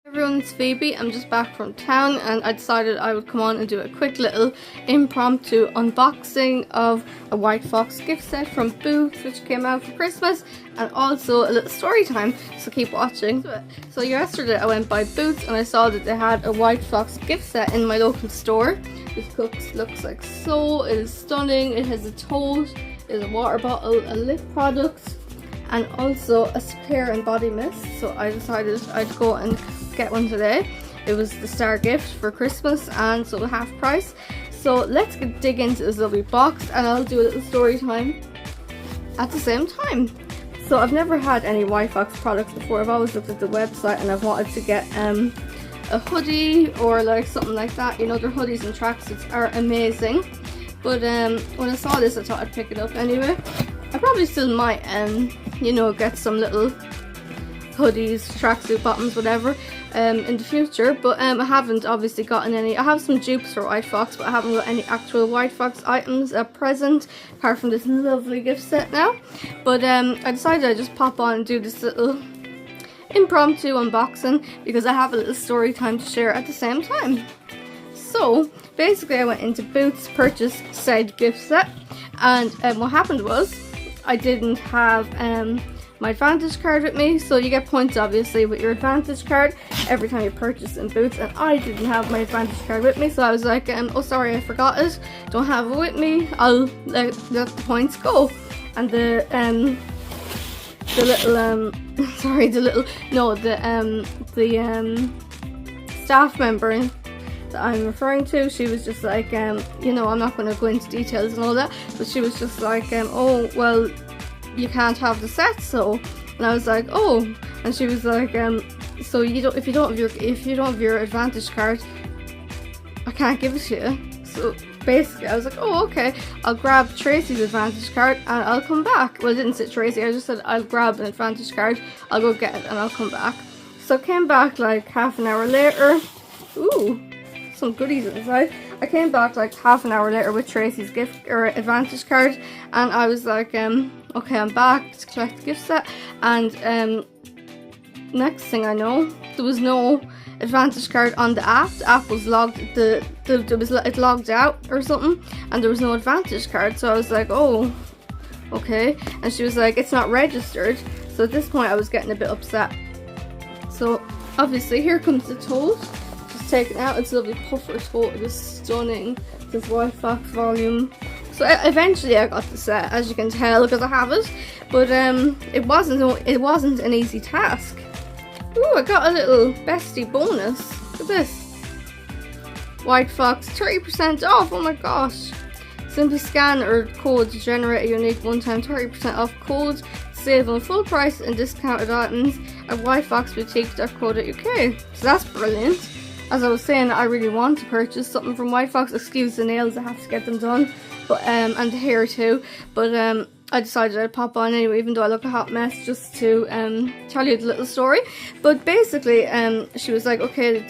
Everyone, it's Phoebe. I'm just back from town and I decided I would come on and do a quick little impromptu unboxing of a White Fox gift set from Boots, which came out for Christmas, and also a little story time, so keep watching. So yesterday I went by Boots and I saw that they had a White Fox gift set in my local store. This looks like so. It is stunning. It has a tote, there's a water bottle, a lip product, and also a hair and body mist. So I decided I'd go and get one today. It was the star gift for Christmas and so half price. So let's dig into this lovely box and I'll do a little story time at the same time. So I've never had any White Fox products before. I've always looked at the website and I've wanted to get a hoodie or like something like that. You know, their hoodies and tracksuits are amazing. But when I saw this I thought I'd pick it up anyway. I probably still might you know, get some little hoodies, tracksuit bottoms, whatever in the future, but I haven't obviously gotten any. I have some dupes for White Fox, but I haven't got any actual White Fox items at present, apart from this lovely gift set now. But I decided I'd just pop on and do this little impromptu unboxing because I have a little story time to share at the same time. So basically I went into Boots, purchased said gift set, and what happened was I didn't have my Advantage card with me, so you get points obviously with your Advantage card every time you purchase in Boots, and I didn't have my Advantage card with me, so I was like, oh sorry, I forgot it, don't have it with me, I'll let the points go. And the staff member that I'm referring to, she was just like, you know, I'm not going to go into details and all that, but she was just like, oh well, you can't have the set. So, and I was like, oh, and she was like, so if you don't have your Advantage card, I can't give it to you. So basically I was like, oh okay, I'll grab Tracy's Advantage card and I'll come back. Well, I didn't say Tracy, I just said I'll grab an Advantage card, I'll go get it and I'll come back. So I came back like half an hour later. Ooh, some goodies inside. I came back like half an hour later with Tracy's gift or Advantage card, and I was like, okay, I'm back to collect the gift set. And next thing I know, there was no Advantage card on the app. The app was logged. It logged out or something, and there was no Advantage card. So I was like, oh, okay. And she was like, it's not registered. So at this point, I was getting a bit upset. So obviously, here comes the tote. Taken out. It's a lovely puffer tote. It is stunning. This White Fox volume. So eventually I got the set, as you can tell, because I have it. But it wasn't an easy task. Ooh, I got a little bestie bonus. Look at this. White Fox 30% off. Oh my gosh. Simply scan or code to generate a unique one-time 30% off code. Save on full price and discounted items at whitefoxboutique.co.uk. So that's brilliant. As I was saying, I really want to purchase something from White Fox. Excuse the nails, I have to get them done, but and the hair too. But I decided I'd pop on anyway, even though I look a hot mess, just to tell you the little story. But basically, she was like, okay,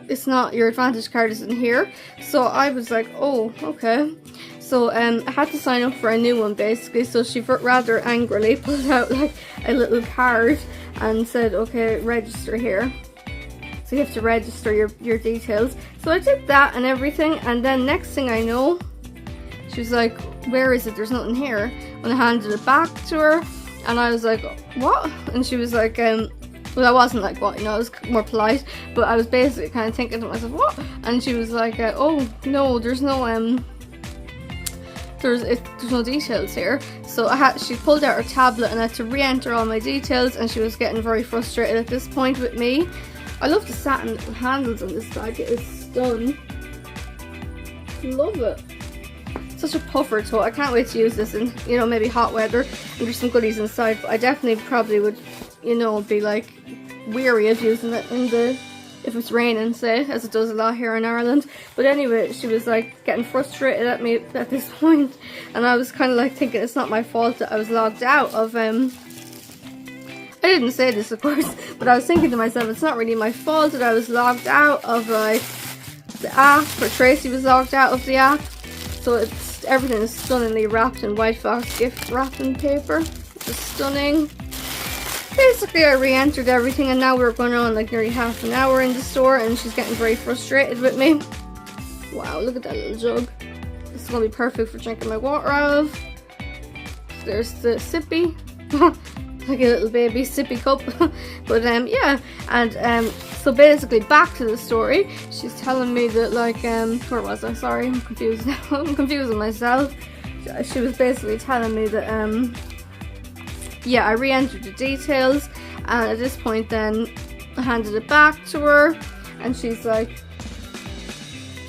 it's not, your Advantage card isn't here. So I was like, oh, okay. So I had to sign up for a new one basically. So she rather angrily pulled out like a little card and said, okay, register here. So you have to register your details. So I did that and everything, and then next thing I know, she was like, where is it? There's nothing here. And I handed it back to her, and I was like, what? And she was like, well, I wasn't like, what, you know, I was more polite, but I was basically kind of thinking to myself, what? And she was like, oh, no, there's no, there's no details here. So she pulled out her tablet and I had to re-enter all my details, and she was getting very frustrated at this point with me. I love the satin handles on this bag. It is stunning. Love it. Such a puffer tote. I can't wait to use this in, you know, maybe hot weather. And there's some goodies inside, but I definitely probably would, you know, be like weary of using it if it's raining, say, as it does a lot here in Ireland. But anyway, she was like getting frustrated at me at this point, and I was kind of like thinking it's not my fault that I was logged out of I didn't say this, of course, but I was thinking to myself, it's not really my fault that I was logged out of like the app, or Tracy was logged out of the app. So everything is stunningly wrapped in White Fox gift wrapping paper. Just stunning. basically I re-entered everything, and now we're going on like nearly half an hour in the store, and she's getting very frustrated with me. Wow, look at that little jug. This is going to be perfect for drinking my water out of. There's the sippy. Like a little baby sippy cup. But yeah, and so basically back to the story. She's telling me that, like, where was I? Sorry, I'm confused now. I'm confusing myself. She was basically telling me that yeah, I re-entered the details, and at this point then I handed it back to her, and she's like,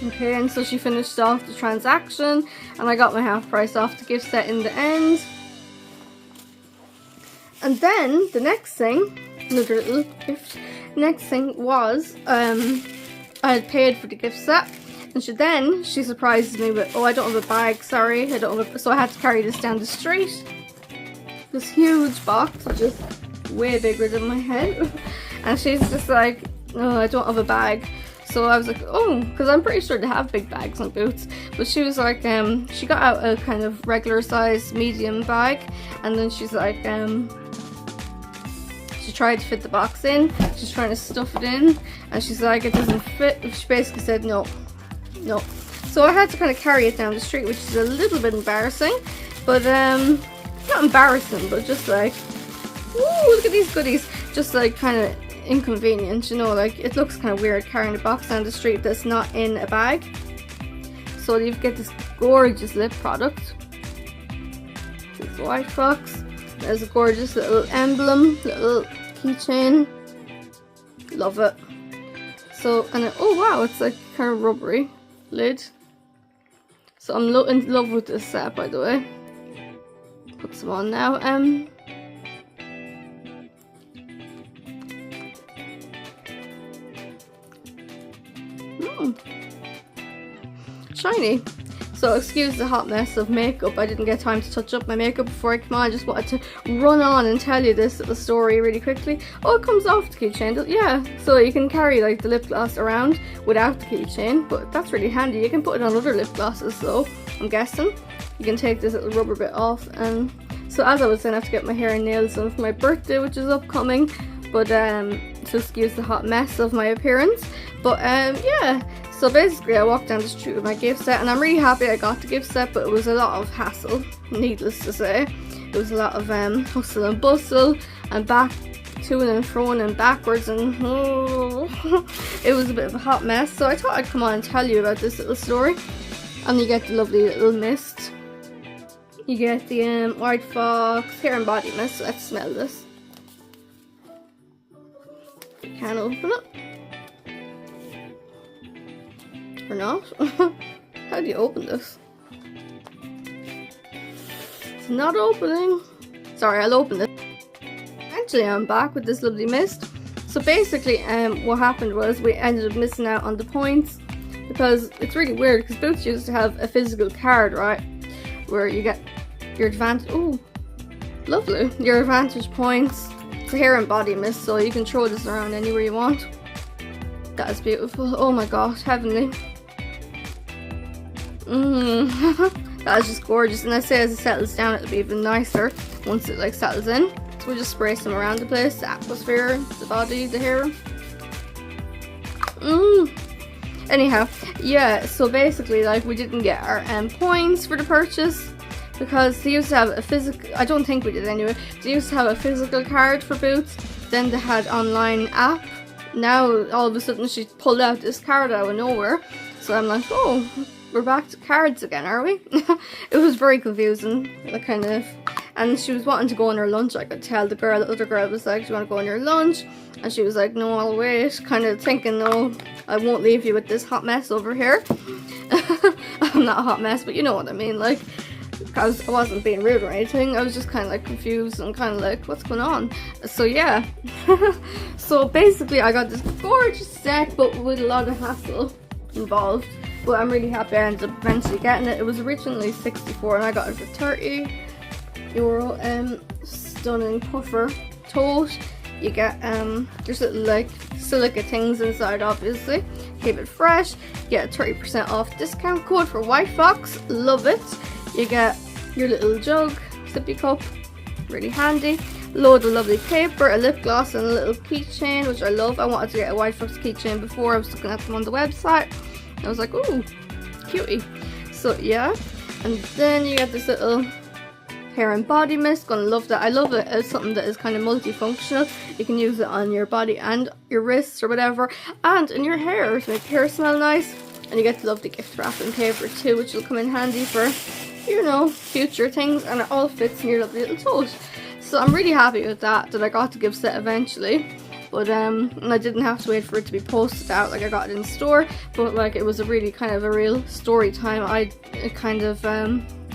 okay, and so she finished off the transaction, and I got my half price off the gift set in the end. And then the next thing, another little gift, next thing was I had paid for the gift set, and she surprises me with, oh, I don't have a bag, sorry, I don't have a, so I had to carry this down the street. This huge box, just way bigger than my head. And she's just like, no, I don't have a bag. So I was like, oh, because I'm pretty sure they have big bags on Boots. But she was like, she got out a kind of regular size medium bag, and then she's like, she tried to fit the box in, she's trying to stuff it in, and she's like, it doesn't fit. She basically said no. So I had to kind of carry it down the street, which is a little bit embarrassing, but not embarrassing, but just like, ooh, look at these goodies, just like kind of inconvenient, you know, like it looks kind of weird carrying a box down the street that's not in a bag. So you get this gorgeous lip product, this white box. There's a gorgeous little emblem, little keychain. Love it. So, and oh wow, it's like kind of rubbery lid. So I'm in love with this set, by the way. Put some on now. Shiny. So excuse the hot mess of makeup. I didn't get time to touch up my makeup before I came on. I just wanted to run on and tell you this little story really quickly. Oh, it comes off the keychain. Yeah, so you can carry like the lip gloss around without the keychain, but that's really handy. You can put it on other lip glosses, so I'm guessing you can take this little rubber bit off. And so as I was saying, I have to get my hair and nails done for my birthday, which is upcoming. But so excuse the hot mess of my appearance. But yeah. So basically I walked down the street with my gift set, and I'm really happy I got the gift set, but it was a lot of hassle, needless to say. It was a lot of hustle and bustle, and back to and fro and backwards, and it was a bit of a hot mess. So I thought I'd come on and tell you about this little story. And you get the lovely little mist. You get the White Fox hair and body mist. Let's smell this. You can open it. Or not? How do you open this? It's not opening. Sorry, I'll open it. Actually, I'm back with this lovely mist. So basically, what happened was we ended up missing out on the points, because it's really weird, because Boots used to have a physical card, right? Where you get your advantage. Oh, lovely. Your advantage points. It's a hair and body mist, so you can throw this around anywhere you want. That is beautiful. Oh my gosh, heavenly. That is just gorgeous, and I say as it settles down it'll be even nicer once it like settles in. So we'll just spray some around the place, the atmosphere, the body, the hair. Anyhow, yeah, so basically like we didn't get our points for the purchase, because they used to have a physical, I don't think we did anyway, they used to have a physical card for Boots, then they had online app. Now all of a sudden she pulled out this card out of nowhere, so I'm like, oh, we're back to cards again, are we? It was very confusing, like kind of, and she was wanting to go on her lunch. I could tell the other girl was like, do you want to go on your lunch? And she was like, no, I'll wait, kind of thinking, no, I won't leave you with this hot mess over here. I'm not a hot mess, but you know what I mean, like, because I wasn't being rude or anything, I was just kind of like confused and kind of like, what's going on? So yeah. So basically I got this gorgeous set, but with a lot of hassle involved. But I'm really happy I ended up eventually getting it. It was originally 64 and I got it for €30. Stunning puffer tote. You get there's little like silica things inside, obviously. Keep it fresh. You get a 30% off discount code for White Fox. Love it. You get your little jug, sippy cup, really handy. load of lovely paper, a lip gloss and a little keychain, which I love. I wanted to get a White Fox keychain before. I was looking at them on the website. I was like, ooh, cutie. So yeah, and then you get this little hair and body mist. Gonna love that. I love it as something that is kind of multifunctional. You can use it on your body and your wrists or whatever, and in your hair to make your hair smell nice. And you get the lovely gift wrapping paper too, which will come in handy for, you know, future things, and it all fits in your lovely little tote. So I'm really happy with that I got the gift set eventually. But and I didn't have to wait for it to be posted out, like I got it in store. But like it was a really kind of a real story time. I kind of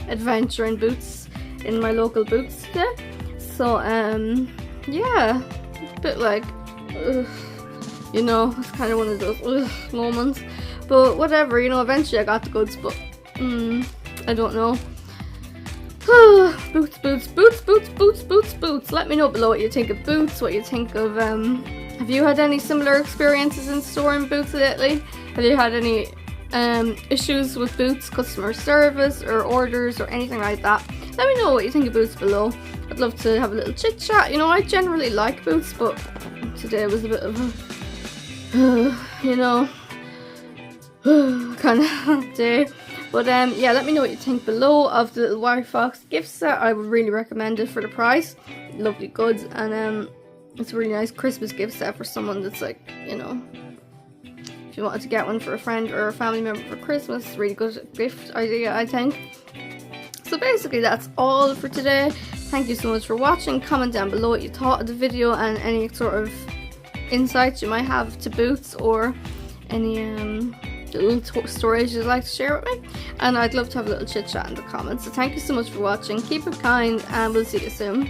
adventure in Boots, in my local Boots today. So yeah, a bit like you know, it's kind of one of those moments. But whatever, you know, eventually I got the goods, but I don't know. Boots, boots, boots, boots, boots, boots, boots. Let me know below what you think of Boots, what you think of, have you had any similar experiences in storing Boots lately? Have you had any issues with Boots customer service or orders or anything like that? Let me know what you think of Boots below. I'd love to have a little chit chat. You know, I generally like Boots, but today was a bit of a, you know, kind of day. But yeah, let me know what you think below of the little White Fox gift set. I would really recommend it for the price. Lovely goods, and it's a really nice Christmas gift set for someone that's like, you know, if you wanted to get one for a friend or a family member for Christmas, really good gift idea, I think. So basically that's all for today. Thank you so much for watching. Comment down below what you thought of the video and any sort of insights you might have to Boots, or any little stories you'd like to share with me, and I'd love to have a little chit chat in the comments. So thank you so much for watching, keep it kind, and we'll see you soon.